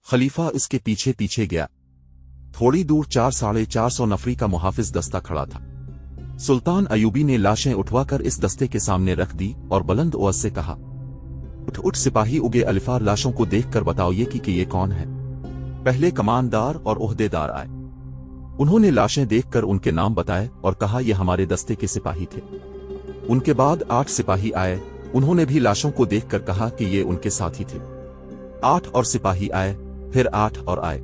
खलीफा इसके पीछे पीछे गया। थोड़ी दूर 400-450 नफरी का मुहाफिज दस्ता खड़ा था। सुल्तान अयूबी ने लाशें उठवाकर इस दस्ते के सामने रख दी और बुलंद आवाज से कहा, उठ उठ सिपाही उगे अलिफार, लाशों को देखकर बताओ कि ये कौन है। पहले कमानदार और ओहदेदार आए। उन्होंने लाशें देखकर उनके नाम बताए और कहा, ये हमारे दस्ते के सिपाही थे। उनके बाद 8 सिपाही आए। उन्होंने भी लाशों को देखकर कहा कि ये उनके साथी थे। 8 और सिपाही आए, फिर 8 और आए।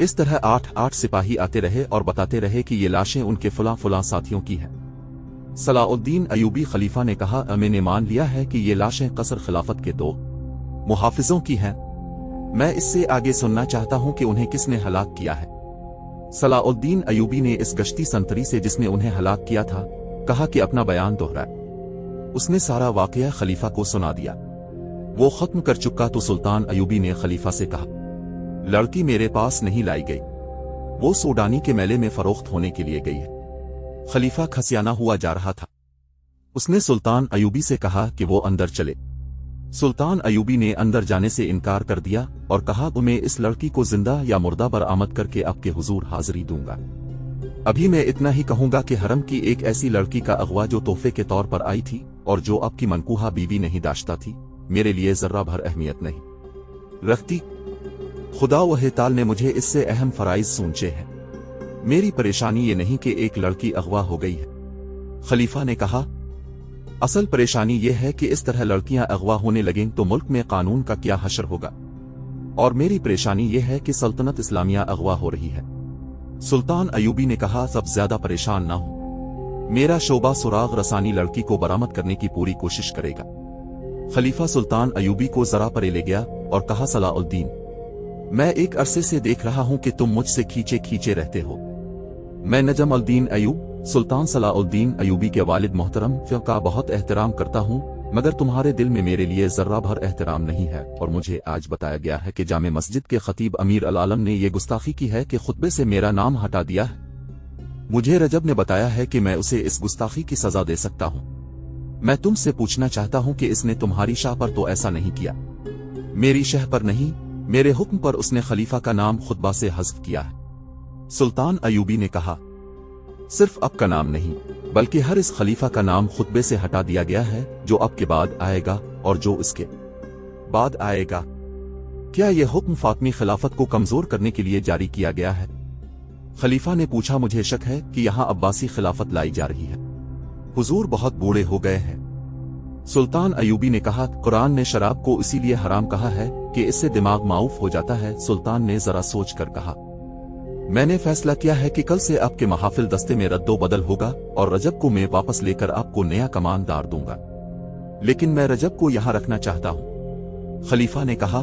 इस तरह 8 सिपाही आते रहे और बताते रहे कि ये लाशें उनके फलां साथियों की हैं। सलाउद्दीन अयूबी खलीफा ने कहा, मैंने मान लिया है कि ये लाशें कसर खिलाफत के 2 मुहाफिजों की हैं। मैं इससे आगे सुनना चाहता हूं कि उन्हें किसने हलाक किया है। सलाउद्दीन अयूबी ने इस गश्ती संतरी से जिसने उन्हें हलाक किया था कहा कि अपना बयान दोहराए। उसने सारा वाकया खलीफा को सुना दिया। वो खत्म कर चुका तो सुल्तान अयूबी ने खलीफा से कहा, लड़की मेरे पास नहीं लाई गई, वो सूडानी के मेले में फरोख्त होने के लिए गई है। खलीफा खसियाना हुआ जा रहा था। उसने सुल्तान अयूबी से कहा कि वो अंदर चले। सुल्तान अयूबी ने अंदर जाने से इनकार कर दिया और कहा, मैं इस लड़की को जिंदा या मुर्दा बरामद करके आपके हुजूर हाजिरी दूंगा। अभी मैं इतना ही कहूंगा कि हरम की एक ऐसी लड़की का अगवा जो तोहफे के तौर पर आई थी और जो आपकी मनकूहा बीवी नहीं दाश्ता थी, मेरे लिए जर्रा भर अहमियत नहीं रखती। खुदा वह ताल ने मुझे इससे अहम फराइज सूंचे हैं। मेरी परेशानी ये नहीं कि एक लड़की अगवा हो गई है। खलीफा ने कहा, असल परेशानी ये है कि इस तरह लड़कियां अगवा होने लगें तो मुल्क में कानून का क्या हशर होगा। और मेरी परेशानी ये है कि सल्तनत इस्लामिया अगवा हो रही है। सुल्तान अयूबी ने कहा, सब ज्यादा परेशान ना हो, मेरा शोबा सुराग रसानी लड़की को बरामद करने की पूरी कोशिश करेगा। खलीफा सुल्तान अयूबी को जरा परे ले गया और कहा, सलाउद्दीन, मैं एक अरसे से देख रहा हूं कि तुम मुझसे खींचे खींचे रहते हो। मैं नजम अल-दीन अयूब सुल्तान सलाउद्दीन अयूबी के वालिद मोहतरम का बहुत एहतराम करता हूं, मगर तुम्हारे दिल में मेरे लिए जर्रा भर एहतराम नहीं है। और मुझे आज बताया गया है कि जामे मस्जिद के खतीब अमीर अल आलम ने यह गुस्ताखी की है कि खुतबे से मेरा नाम हटा दिया है। मुझे रजब ने बताया है कि मैं उसे इस गुस्ताखी की सजा दे सकता हूं। मैं तुमसे पूछना चाहता हूं कि इसने तुम्हारी शाह पर तो ऐसा नहीं किया। मेरी शह पर नहीं, मेरे हुक्म पर उसने खलीफा का नाम खुतबा से हज़्फ किया है। सुल्तान अयूबी ने कहा, सिर्फ अब का नाम नहीं बल्कि हर इस खलीफा का नाम खुतबे से हटा दिया गया है जो अब के बाद आएगा और जो इसके बाद आएगा। क्या यह हुक्म फातमी खिलाफत को कमजोर करने के लिए जारी किया गया है? खलीफा ने पूछा, मुझे शक है कि यहां अब्बासी खिलाफत लाई जा रही है। हुजूर बहुत बूढ़े हो गए हैं। सुल्तान अयूबी ने कहा, कुरान ने शराब को इसीलिए हराम कहा है कि इससे दिमाग माऊफ हो जाता है। सुल्तान ने जरा सोच कर कहा, मैंने फैसला किया है कि कल से आपके महाफिल दस्ते में रद्दो बदल होगा और रजब को मैं वापस लेकर आपको नया कमानदार दूंगा, लेकिन मैं रजब को यहां रखना चाहता हूं। खलीफा ने कहा,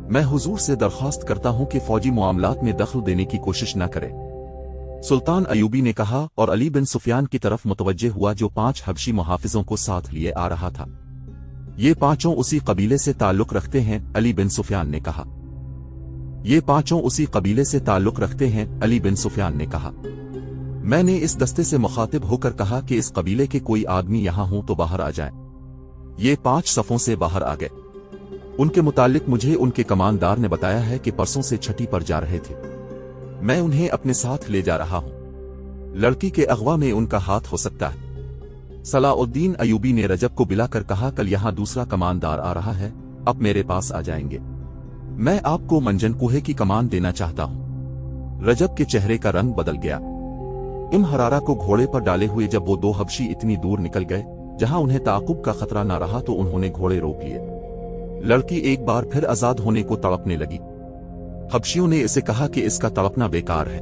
मैं हुजूर से दरख्वास्त करता हूं कि फौजी मामलात में दखल देने की कोशिश न करे। सुल्तान अयूबी ने कहा और अली बिन सुफियान की तरफ मुतवज्जे हुआ जो 5 हबशी मुहाफिजों को साथ लिए आ रहा था। ये 5 उसी कबीले से ताल्लुक रखते हैं। अली बिन सुफियान ने कहा, ये 5 उसी कबीले से ताल्लुक रखते हैं। अली बिन सुफियान ने कहा, मैंने इस दस्ते से मुखातिब होकर कहा कि इस कबीले के कोई आदमी यहां हो तो बाहर आ जाए। ये 5 सफों से बाहर आ गए। उनके मुतालिक मुझे उनके कमानदार ने बताया है कि परसों से छठी पर जा रहे थे। मैं उन्हें अपने साथ ले जा रहा हूं। लड़की के अगवा में उनका हाथ हो सकता है। सलाउद्दीन अयूबी ने रजब को बुलाकर कहा, कल यहां दूसरा कमानदार आ रहा है, अब मेरे पास आ जाएंगे। मैं आपको मंजन कुहे की कमान देना चाहता हूं। रजब के चेहरे का रंग बदल गया। इम हरारा को घोड़े पर डाले हुए जब वो 2 हबशी इतनी दूर निकल गए जहां उन्हें ताकुब का खतरा न रहा तो उन्होंने घोड़े रोक लिए। लड़की एक बार फिर आजाद होने को तड़पने लगी। हबशियों ने इसे कहा कि इसका तड़पना बेकार है।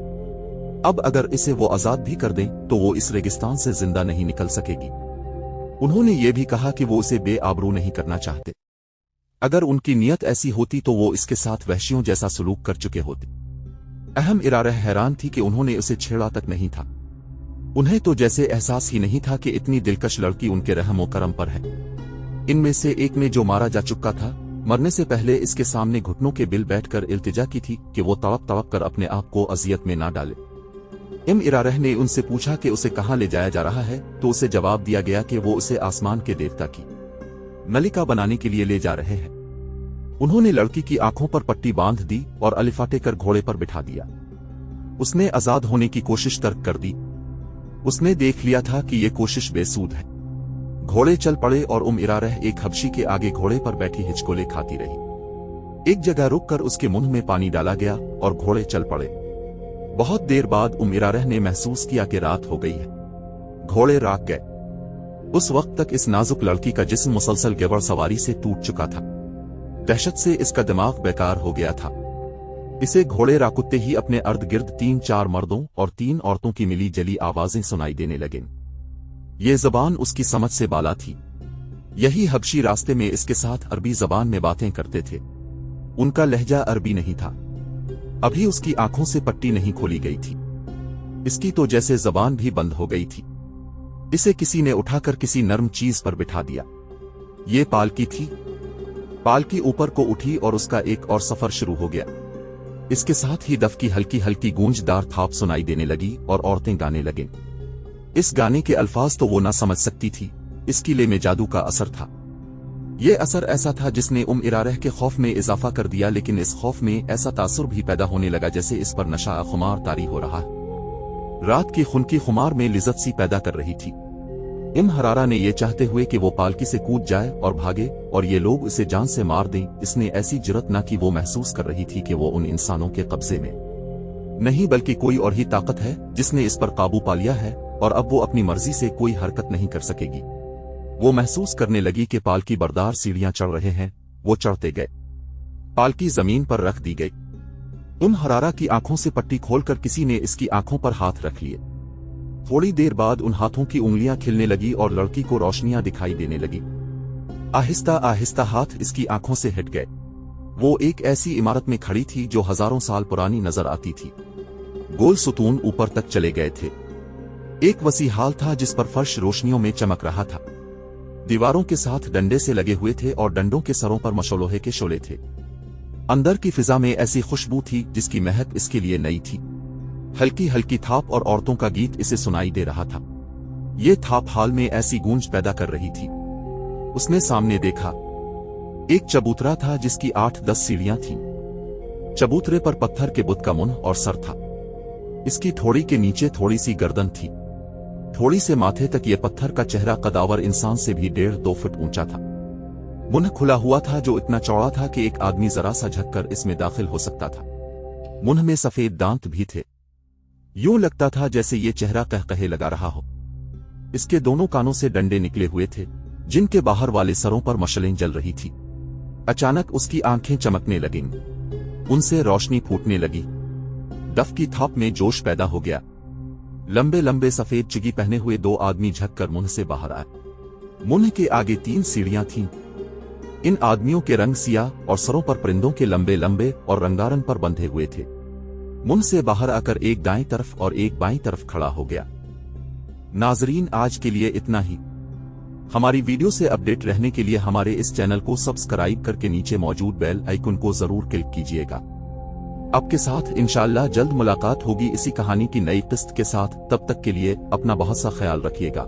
अब अगर इसे वो आजाद भी कर दें तो वो इस रेगिस्तान से जिंदा नहीं निकल सकेगी। उन्होंने ये भी कहा कि वो उसे बेआबरू नहीं करना चाहते। अगर उनकी नीयत ऐसी होती तो वो इसके साथ वहशियों जैसा सलूक कर चुके होते। अहम इरारह हैरान थी कि उन्होंने उसे छेड़ा तक नहीं था। उन्हें तो जैसे एहसास ही नहीं था कि इतनी दिलकश लड़की उनके रहमो करम पर है। इनमें से एक ने जो मारा जा चुका था, मरने से पहले इसके सामने घुटनों के बिल बैठकर इल्तिजा की थी कि वो तड़प तड़प कर अपने आप को अजियत में ना डाले। इम इरारह ने उनसे पूछा कि उसे कहां ले जाया जा रहा है तो उसे जवाब दिया गया कि वो उसे आसमान के देवता की मलिका बनाने के लिए ले जा रहे हैं। उन्होंने लड़की की आंखों पर पट्टी बांध दी और अलिफाटे कर घोड़े पर बिठा दिया। उसने आजाद होने की कोशिश तर्क कर दी। उसने देख लिया था कि ये कोशिश बेसूद है। घोड़े चल पड़े और इरारह एक हबशी के आगे घोड़े पर बैठी हिचकोले खाती रही। एक जगह रुककर उसके मुंह में पानी डाला गया और घोड़े चल पड़े। बहुत देर बाद इरारह ने महसूस किया कि रात हो गई है। घोड़े राग गए। उस वक्त तक इस नाजुक लड़की का जिस्म मुसलसल गवर सवारी से टूट चुका था। दहशत से इसका दिमाग बेकार हो गया था। इसे घोड़े राकुत्ते ही अपने अर्द गिर्द 3-4 मर्दों और 3 औरतों की मिली जली आवाजें सुनाई देने लगीं। ये जबान उसकी समझ से बाला थी। यही हबशी रास्ते में इसके साथ अरबी जबान में बातें करते थे। उनका लहजा अरबी नहीं था। अभी उसकी आंखों से पट्टी नहीं खोली गई थी। इसकी तो जैसे जबान भी बंद हो गई थी। इसे किसी ने उठाकर किसी नर्म चीज पर बिठा दिया। ये पालकी थी। पालकी ऊपर को उठी और उसका एक और सफर शुरू हो गया। इसके साथ ही दफ की हल्की हल्की गूंजदार थाप सुनाई देने लगी और औरतें गाने लगीं। इस गाने के अल्फाज तो वो ना समझ सकती थी। इस किले में जादू का असर था। ये असर ऐसा था जिसने इरारह के खौफ में इजाफा कर दिया, लेकिन इस खौफ में ऐसा तासुर भी पैदा होने लगा जैसे इस पर नशा खुमार तारी हो रहा है। रात की खुनकी खुमार में लिज्जत सी पैदा कर रही थी। हरारा ने ये चाहते हुए कि वो पालकी से कूद जाए और भागे और ये लोग इसे जान से मार दें, इसने ऐसी जुर्रत न की। वो महसूस कर रही थी कि वो उन इंसानों के कब्जे में नहीं बल्कि कोई और ही ताकत है जिसने इस पर काबू पा लिया है और अब वो अपनी मर्जी से कोई हरकत नहीं कर सकेगी। वो महसूस करने लगी कि पालकी बरदार सीढ़ियां चढ़ रहे हैं। वो चढ़ते गए। पालकी जमीन पर रख दी गई। हरारा की आंखों से पट्टी खोलकर किसी ने इसकी आंखों पर हाथ रख लिए। थोड़ी देर बाद उन हाथों की उंगलियां खिलने लगी और लड़की को रोशनियां दिखाई देने लगी। आहिस्ता आहिस्ता हाथ इसकी आंखों से हट गए। वो एक ऐसी इमारत में खड़ी थी जो हजारों साल पुरानी नजर आती थी। गोल सुतून ऊपर तक चले गए थे। एक वसी हाल था जिस पर फर्श रोशनियों में चमक रहा था। दीवारों के साथ डंडे से लगे हुए थे और डंडों के सरों पर मशलोहे के शोले थे। अंदर की फिजा में ऐसी खुशबू थी जिसकी महक इसके लिए नई थी। हल्की हल्की थाप और औरतों का गीत इसे सुनाई दे रहा था। ये थाप हाल में ऐसी गूंज पैदा कर रही थी। उसने सामने देखा। एक चबूतरा था जिसकी 8-10 सीढ़ियां थीं। चबूतरे पर पत्थर के बुत का मुंह और सर था। इसकी थोड़ी के नीचे थोड़ी सी गर्दन थी। थोड़ी से माथे तक ये पत्थर का चेहरा कदावर इंसान से भी 1.5-2 फुट ऊंचा था। मुंह खुला हुआ था जो इतना चौड़ा था कि एक आदमी जरा सा झुककर इसमें दाखिल हो सकता था। मुंह में सफेद दांत भी थे। यूं लगता था जैसे ये चेहरा कहकहे लगा रहा हो। इसके दोनों कानों से डंडे निकले हुए थे जिनके बाहर वाले सरों पर मशलें जल रही थी। अचानक उसकी आंखें चमकने लगीं। उनसे रोशनी फूटने लगी। दफ की थाप में जोश पैदा हो गया। लंबे लंबे सफेद चिगी पहने हुए 2 आदमी झककर मुंह से बाहर आए। मुंह के आगे 3 सीढ़ियां थीं। इन आदमियों के रंग सियाह और सरों पर परिंदों के लंबे लंबे और रंगारंग पर बंधे हुए थे। मुंह से बाहर आकर एक दाएं तरफ और एक बाईं तरफ खड़ा हो गया। नाजरीन, आज के लिए इतना ही। हमारी वीडियो से अपडेट रहने के लिए हमारे इस चैनल को सब्सक्राइब करके नीचे मौजूद बेल आइकन को जरूर क्लिक कीजिएगा। आपके साथ इंशाअल्लाह जल्द मुलाकात होगी इसी कहानी की नई किस्त के साथ। तब तक के लिए अपना बहुत सा ख्याल रखिएगा।